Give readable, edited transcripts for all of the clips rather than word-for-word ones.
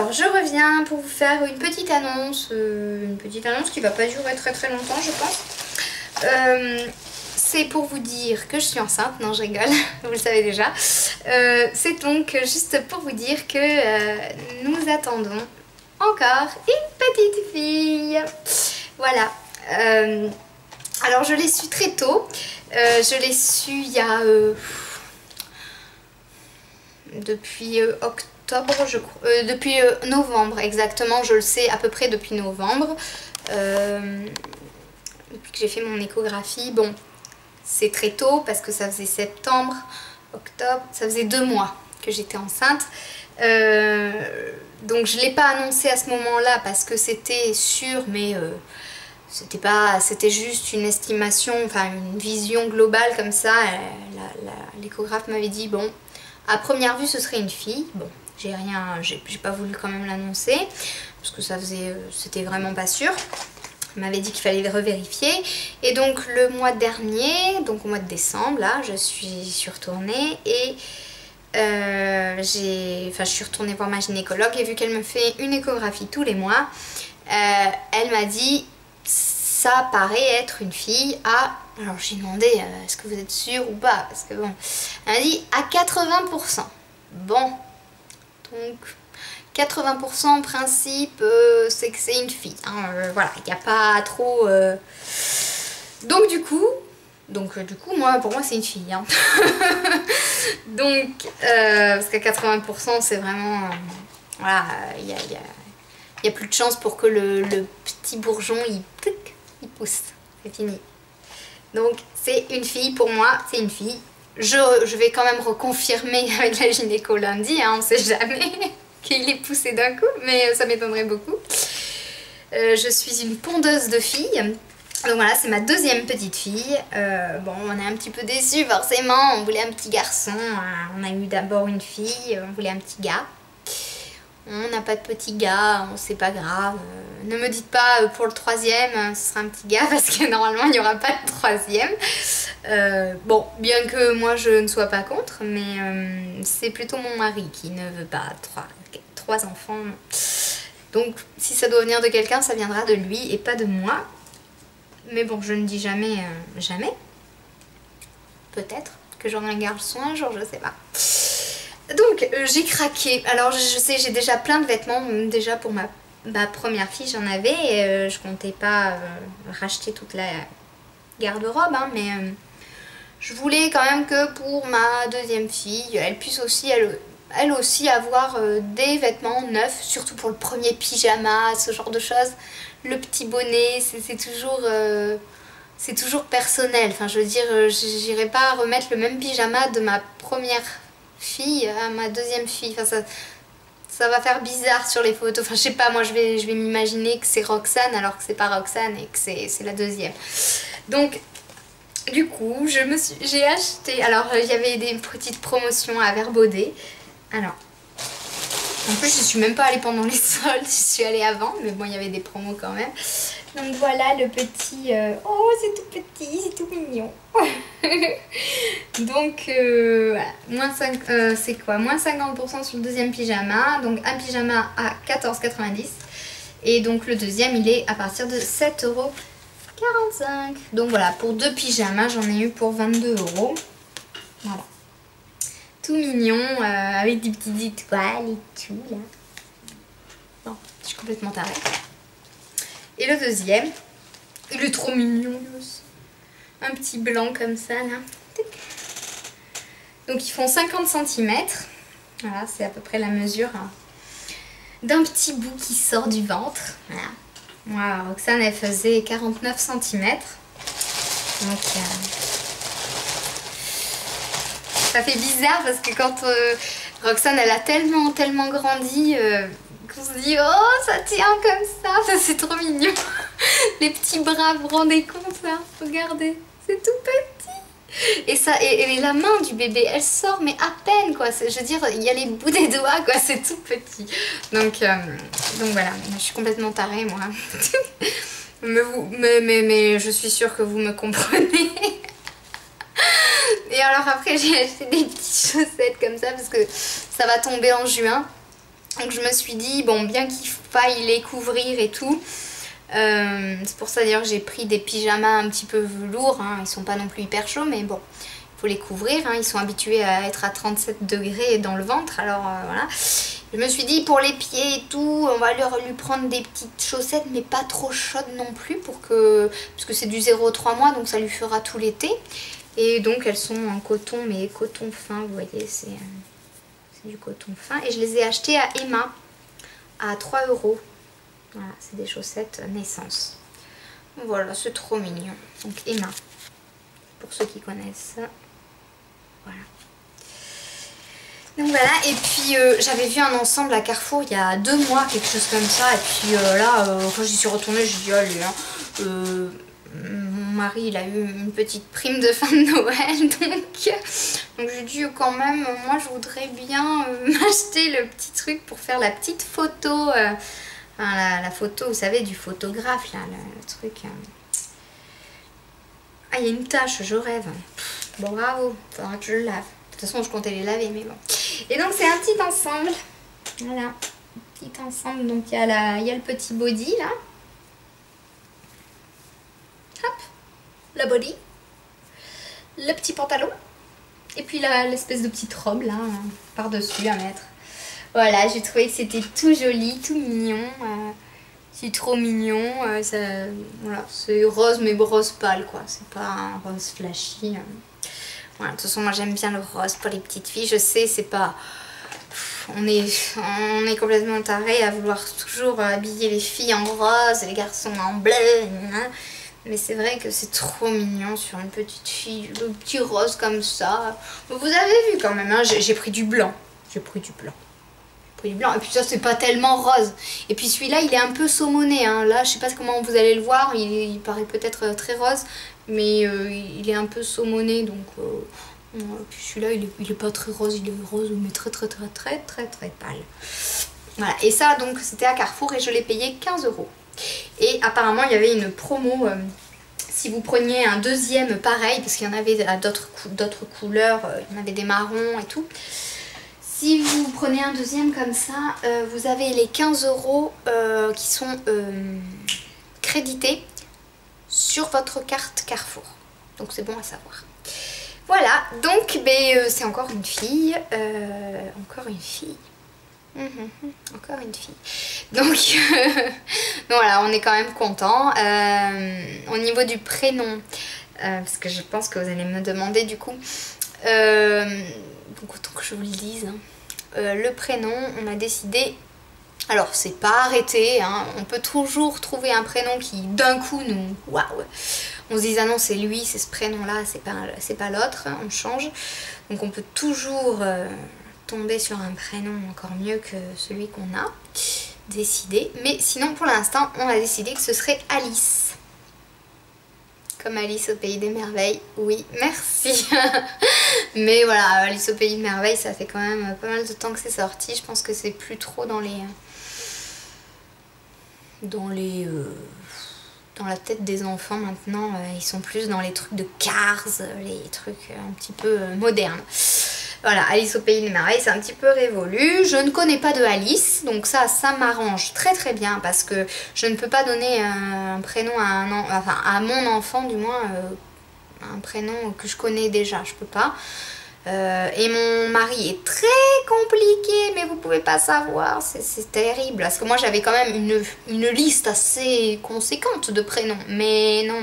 Alors je reviens pour vous faire une petite annonce qui va pas durer très longtemps je pense. C'est pour vous dire que je suis enceinte, non je rigole, vous le savez déjà. C'est donc juste pour vous dire que nous attendons encore une petite fille. Voilà. Alors je l'ai su très tôt, je l'ai su il y a depuis octobre, je crois, depuis novembre exactement, je le sais à peu près depuis novembre, depuis que j'ai fait mon échographie. Bon, c'est très tôt parce que ça faisait septembre, octobre, ça faisait 2 mois que j'étais enceinte. Donc je ne l'ai pas annoncé à ce moment-là parce que c'était sûr, mais c'était juste une estimation, enfin une vision globale comme ça. L'échographe m'avait dit bon, à première vue ce serait une fille. Bon, j'ai pas voulu quand même l'annoncer parce que c'était vraiment pas sûr. Il m'avait dit qu'il fallait revérifier. Et donc le mois dernier, donc au mois de décembre, là, je suis retournée et je suis retournée voir ma gynécologue et vu qu'elle me fait une échographie tous les mois, elle m'a dit ça paraît être une fille à... Alors j'ai demandé est-ce que vous êtes sûre ou pas, parce que bon, elle m'a dit à 80%. Bon, donc 80% en principe c'est que c'est une fille, hein, voilà, il n'y a pas trop... Donc du coup moi, pour moi c'est une fille, hein. Donc parce qu'à 80% c'est vraiment voilà, il y a plus de chance pour que le petit bourgeon il pousse, c'est fini. Donc c'est une fille, pour moi c'est une fille. Je vais quand même reconfirmer avec la gynéco lundi, hein, on sait jamais qu'il est poussé d'un coup, mais ça m'étonnerait beaucoup. Je suis une pondeuse de filles. Donc voilà, c'est ma deuxième petite fille. Bon, on est un petit peu déçus forcément, on voulait un petit garçon. On a eu d'abord une fille, on voulait un petit gars. On n'a pas de petit gars, c'est pas grave. Ne me dites pas pour le troisième, ce sera un petit gars parce que normalement il n'y aura pas de troisième. Bon, bien que moi je ne sois pas contre, mais c'est plutôt mon mari qui ne veut pas trois enfants. Donc si ça doit venir de quelqu'un, ça viendra de lui et pas de moi. Mais bon, je ne dis jamais jamais. Peut-être que j'aurai un garçon un jour, je sais pas. Donc j'ai craqué. Alors je sais, j'ai déjà plein de vêtements. Déjà pour ma première fille j'en avais. Et, je comptais pas racheter toute la garde-robe, hein, mais je voulais quand même que pour ma deuxième fille, elle puisse aussi elle aussi avoir des vêtements neufs, surtout pour le premier pyjama, ce genre de choses. Le petit bonnet, c'est toujours personnel. Enfin, je veux dire, j'irai pas remettre le même pyjama de ma première fille à ma deuxième fille. Enfin, ça va faire bizarre sur les photos. Enfin, je sais pas, moi je vais m'imaginer que c'est Roxane alors que c'est pas Roxane et que c'est la deuxième. Donc, du coup, j'ai acheté. Alors, il y avait des petites promotions à Verbaudet. Alors, en plus, je suis même pas allée pendant les soldes, je suis allée avant, mais bon, il y avait des promos quand même. Donc voilà le petit... Oh, c'est tout petit, c'est tout mignon. Donc, voilà, c'est quoi? Moins 50% sur le deuxième pyjama. Donc, un pyjama à 14,90 €. Et donc, le deuxième, il est à partir de 7,45 €. Donc voilà, pour 2 pyjamas, j'en ai eu pour 22 €. Voilà. Tout mignon, avec des petites étoiles et tout, là. Bon, je suis complètement tarée. Et le deuxième, il est trop mignon, lui aussi. Un petit blanc comme ça, là. Donc, ils font 50 cm. Voilà, c'est à peu près la mesure hein, d'un petit bout qui sort du ventre. Voilà. Moi, Roxane, elle faisait 49 cm. Donc, ça fait bizarre parce que quand Roxane elle a tellement grandi qu'on se dit oh ça tient comme ça, c'est trop mignon. Les petits bras, vous vous rendez compte là, regardez, c'est tout petit. Et la main du bébé elle sort mais à peine quoi, je veux dire il y a les bouts des doigts quoi, c'est tout petit. Donc voilà, je suis complètement tarée moi. mais je suis sûre que vous me comprenez. Et alors après j'ai acheté des petites chaussettes comme ça parce que ça va tomber en juin. Donc je me suis dit, bon, bien qu'il faille les couvrir et tout, c'est pour ça d'ailleurs que j'ai pris des pyjamas un petit peu velours, hein. Ils sont pas non plus hyper chauds, mais bon, il faut les couvrir, hein. Ils sont habitués à être à 37 degrés dans le ventre, alors voilà. Je me suis dit, pour les pieds et tout, on va lui prendre des petites chaussettes, mais pas trop chaudes non plus, parce que c'est du 0,3 mois, donc ça lui fera tout l'été. Et donc elles sont en coton, mais coton fin, vous voyez, c'est du coton fin. Et je les ai achetées à Emma, à 3 €. Voilà, c'est des chaussettes Naissance. Voilà, c'est trop mignon. Donc Emma, pour ceux qui connaissent. Voilà. Donc voilà, et puis j'avais vu un ensemble à Carrefour il y a 2 mois, quelque chose comme ça. Et puis là, quand j'y suis retournée, j'ai dit, allez, hein, mon mari, il a eu une petite prime de fin de Noël, donc j'ai dit quand même, moi je voudrais bien m'acheter le petit truc pour faire la petite photo. Enfin, la photo, vous savez, du photographe, là, le truc. Ah, il y a une tache, je rêve. Bon, bravo, faudra que je le lave. De toute façon, je comptais les laver, mais bon. Et donc, c'est un petit ensemble. Voilà, un petit ensemble. Donc, il y a le petit body, là. Hop, le body. Le petit pantalon. Et puis, l'espèce de petite robe, là, par-dessus à mettre. Voilà, j'ai trouvé que c'était tout joli, tout mignon. C'est trop mignon. Voilà, c'est rose, mais rose pâle, quoi. C'est pas un rose flashy. Voilà, de toute façon, moi j'aime bien le rose pour les petites filles. Je sais, c'est pas... On est complètement tarés à vouloir toujours habiller les filles en rose et les garçons en bleu. Hein. Mais c'est vrai que c'est trop mignon sur une petite fille. Le petit rose comme ça. Vous avez vu quand même, hein, j'ai pris du blanc. J'ai pris du blanc. Et puis ça, c'est pas tellement rose. Et puis celui-là, il est un peu saumoné. Hein. Là, je sais pas comment vous allez le voir. Il paraît peut-être très rose. Mais il est un peu saumoné. Donc, puis celui-là, il est pas très rose. Il est rose, mais très pâle. Voilà. Et ça, donc, c'était à Carrefour. Et je l'ai payé 15 €. Et apparemment, il y avait une promo... si vous preniez un deuxième pareil, parce qu'il y en avait à d'autres couleurs. Il y en avait des marrons et tout. Si vous prenez un deuxième comme ça, vous avez les 15 € qui sont crédités sur votre carte Carrefour. Donc c'est bon à savoir. Voilà, donc c'est encore une fille. Encore une fille. Encore une fille. Donc, donc voilà, on est quand même content. Au niveau du prénom, parce que je pense que vous allez me demander du coup. Donc autant que je vous le dise. Hein. Le prénom, on a décidé... Alors, c'est pas arrêté, hein. On peut toujours trouver un prénom qui, d'un coup, nous... Waouh! On se dit, ah non, c'est lui, c'est ce prénom-là, c'est pas l'autre, hein, on change. Donc, on peut toujours tomber sur un prénom encore mieux que celui qu'on a décidé. Mais sinon, pour l'instant, on a décidé que ce serait Alice. Comme Alice au Pays des Merveilles, oui, merci. Mais voilà, Alice au Pays des Merveilles, ça fait quand même pas mal de temps que c'est sorti. Je pense que c'est plus trop dans la tête des enfants maintenant. Ils sont plus dans les trucs de Cars, les trucs un petit peu modernes. Voilà, Alice au Pays des Merveilles, c'est un petit peu révolu. Je ne connais pas de Alice, donc ça m'arrange très bien parce que je ne peux pas donner un prénom à mon enfant, du moins un prénom que je connais déjà, je peux pas. Et mon mari est très compliqué, mais vous pouvez pas savoir, c'est terrible. Parce que moi j'avais quand même une liste assez conséquente de prénoms, mais non...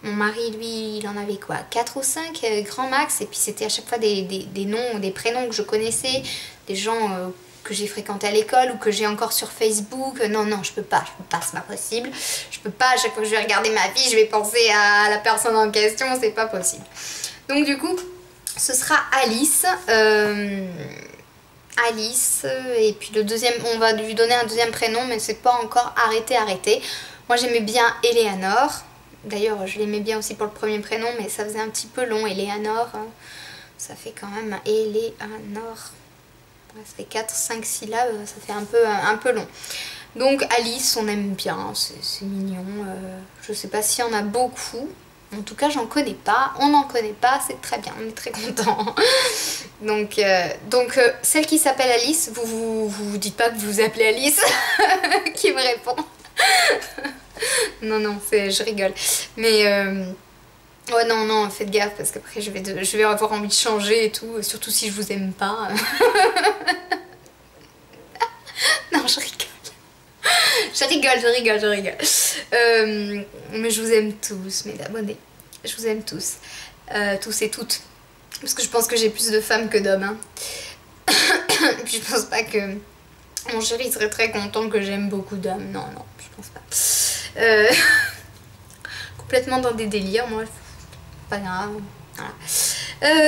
Mon mari, lui, il en avait quoi, 4 ou 5 grand max. Et puis c'était à chaque fois des noms, des prénoms que je connaissais, des gens que j'ai fréquentés à l'école ou que j'ai encore sur Facebook. Non, je peux pas, c'est pas possible. Je peux pas, à chaque fois que je vais regarder ma vie, je vais penser à la personne en question, c'est pas possible. Donc du coup, ce sera Alice. Alice, et puis le deuxième, on va lui donner un deuxième prénom, mais c'est pas encore arrêté. Moi j'aimais bien Eleanor. D'ailleurs, je l'aimais bien aussi pour le premier prénom, mais ça faisait un petit peu long. Eleanor, ça fait quand même Eleanor. Ça fait 4-5 syllabes, ça fait un peu long. Donc Alice, on aime bien, c'est mignon. Je sais pas s'il y en a beaucoup. En tout cas, j'en connais pas. On n'en connaît pas, c'est très bien, on est très content. Donc, celle qui s'appelle Alice, vous dites pas que vous vous appelez Alice qui me répond. Non, je rigole. Mais ouais, non, faites gaffe parce qu'après je vais avoir envie de changer et tout, surtout si je vous aime pas. Non, je rigole. Je rigole. Mais je vous aime tous, mes abonnés. Je vous aime tous. Tous et toutes. Parce que je pense que j'ai plus de femmes que d'hommes. Hein. Et puis je pense pas que mon chéri serait très content que j'aime beaucoup d'hommes. Non, je pense pas. Complètement dans des délires, moi. Pas grave. Voilà.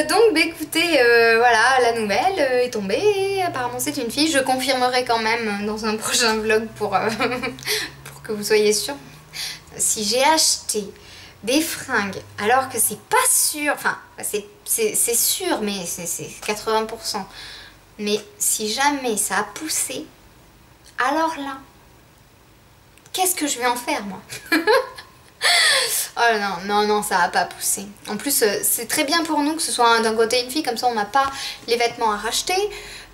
Donc écoutez, voilà, la nouvelle est tombée. Apparemment c'est une fille. Je confirmerai quand même dans un prochain vlog pour que vous soyez sûrs. Si j'ai acheté des fringues alors que c'est pas sûr, enfin c'est sûr mais c'est 80%. Mais si jamais ça a poussé, alors là, qu'est-ce que je vais en faire moi? Oh non, ça va pas pousser. En plus, c'est très bien pour nous que ce soit d'un côté une fille, comme ça on n'a pas les vêtements à racheter.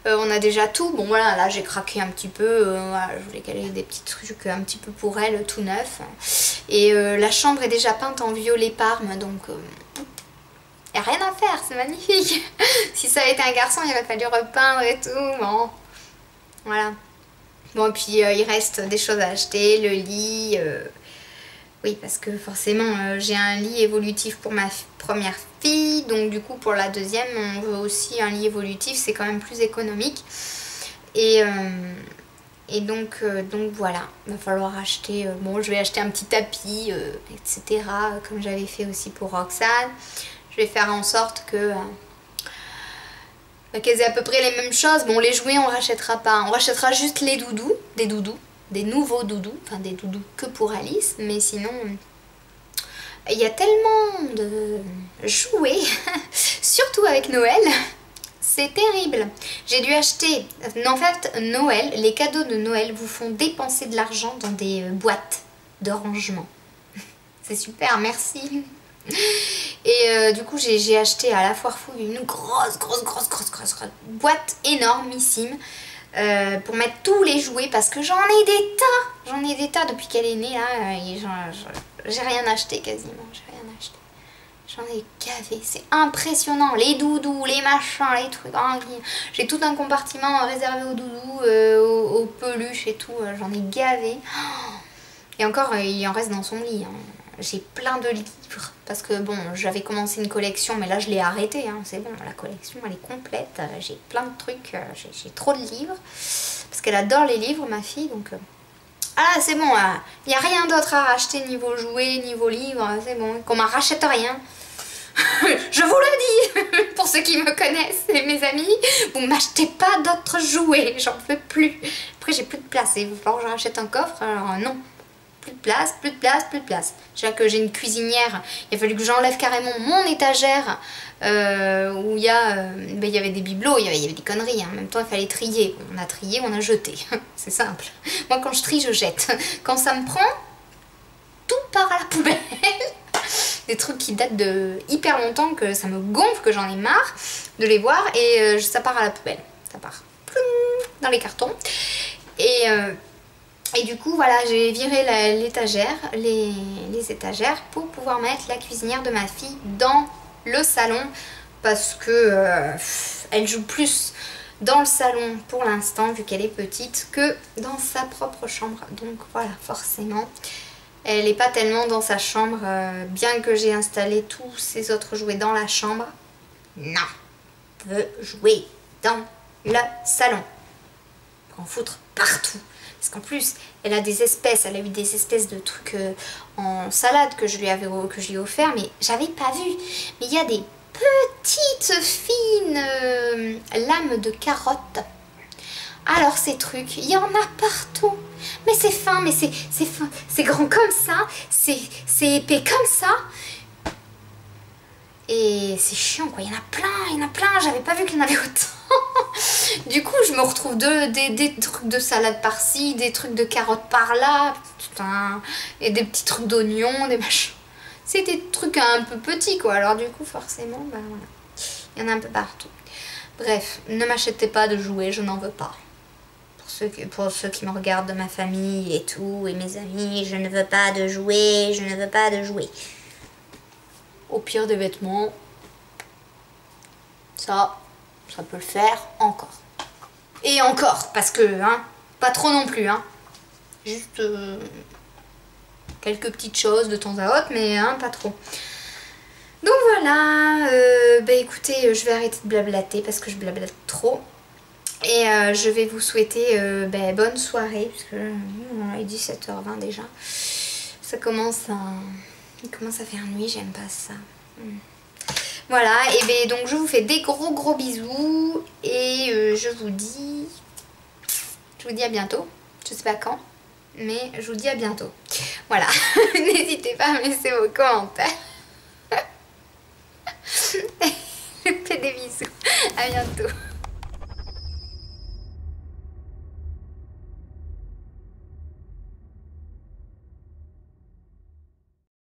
On a déjà tout. Bon voilà, là j'ai craqué un petit peu. Voilà, je voulais qu'elle ait des petits trucs un petit peu pour elle, tout neuf. Et la chambre est déjà peinte en violet parme, donc y a rien à faire, c'est magnifique. Si ça avait été un garçon, il aurait fallu repeindre et tout. Bon, voilà. Bon, et puis il reste des choses à acheter, le lit. Oui, parce que forcément, j'ai un lit évolutif pour ma première fille. Donc du coup, pour la deuxième, on veut aussi un lit évolutif. C'est quand même plus économique. Et donc voilà, il va falloir acheter... bon, je vais acheter un petit tapis, etc. Comme j'avais fait aussi pour Roxane. Je vais faire en sorte que... qu'elles aient à peu près les mêmes choses. Bon, les jouets, on rachètera pas. On rachètera juste les doudous, des nouveaux doudous, enfin des doudous que pour Alice, mais sinon il y a tellement de jouets, surtout avec Noël, c'est terrible. J'ai dû acheter, en fait Noël, les cadeaux de Noël vous font dépenser de l'argent dans des boîtes de rangement. C'est super, merci. Et du coup j'ai acheté à la foire fouille une grosse boîte énormissime. Pour mettre tous les jouets parce que j'en ai des tas depuis qu'elle est née là, j'ai rien acheté quasiment, j'en ai gavé, c'est impressionnant, les doudous, les machins, les trucs, j'ai tout un compartiment réservé aux doudous, aux peluches et tout, j'en ai gavé, et encore il en reste dans son lit, hein. J'ai plein de livres parce que bon, j'avais commencé une collection mais là je l'ai arrêtée, hein. C'est bon, la collection elle est complète, j'ai plein de trucs, j'ai trop de livres parce qu'elle adore les livres ma fille, donc ah c'est bon, il n'y a rien d'autre à racheter niveau jouets, niveau livres, c'est bon, qu'on m'en rachète rien. Je vous le dis, pour ceux qui me connaissent et mes amis, vous m'achetez pas d'autres jouets, j'en peux plus. Après j'ai plus de place, il va falloir que je rachète un coffre, alors non. Plus de place. Déjà que j'ai une cuisinière, il a fallu que j'enlève carrément mon étagère où il y avait des bibelots, il y avait des conneries. Hein. En même temps, il fallait trier. On a trié, on a jeté. C'est simple. Moi, quand je trie, je jette. Quand ça me prend, tout part à la poubelle. Des trucs qui datent de hyper longtemps, que ça me gonfle, que j'en ai marre de les voir. Et ça part à la poubelle. Ça part dans les cartons. Et du coup, voilà, j'ai viré l'étagère, les étagères pour pouvoir mettre la cuisinière de ma fille dans le salon parce que elle joue plus dans le salon pour l'instant vu qu'elle est petite que dans sa propre chambre. Donc voilà, forcément, elle n'est pas tellement dans sa chambre, bien que j'ai installé tous ces autres jouets dans la chambre. Non, elle veut jouer dans le salon. En foutre partout. Parce qu'en plus, elle a eu des espèces de trucs en salade que je lui ai offert, mais j'avais pas vu. Mais il y a des petites fines lames de carottes. Alors ces trucs, il y en a partout. Mais c'est fin, mais c'est grand comme ça, c'est épais comme ça. Et c'est chiant quoi, il y en a plein, j'avais pas vu qu'il y en avait autant. Du coup je me retrouve des trucs de salade par-ci, des trucs de carottes par-là, putain, et des petits trucs d'oignons, des machins. c'est des trucs un peu petits quoi. Alors du coup forcément, bah voilà. Il y en a un peu partout. Bref, ne m'achetez pas de jouets, je n'en veux pas. Pour ceux qui me regardent de ma famille et tout, et mes amis, je ne veux pas de jouets, je ne veux pas de jouets. Au pire des vêtements, ça peut le faire encore. Et encore, parce que, hein, pas trop non plus, hein. Juste quelques petites choses de temps à autre, mais hein, pas trop. Donc voilà, bah écoutez, je vais arrêter de blablater parce que je blablate trop. Et je vais vous souhaiter bonne soirée, parce que il est 17h20 déjà. Il commence à faire nuit, j'aime pas ça. Voilà, et ben donc je vous fais des gros bisous et je vous dis à bientôt. Je sais pas quand, mais je vous dis à bientôt. Voilà, n'hésitez pas à me laisser vos commentaires. Je vous fais des bisous, à bientôt.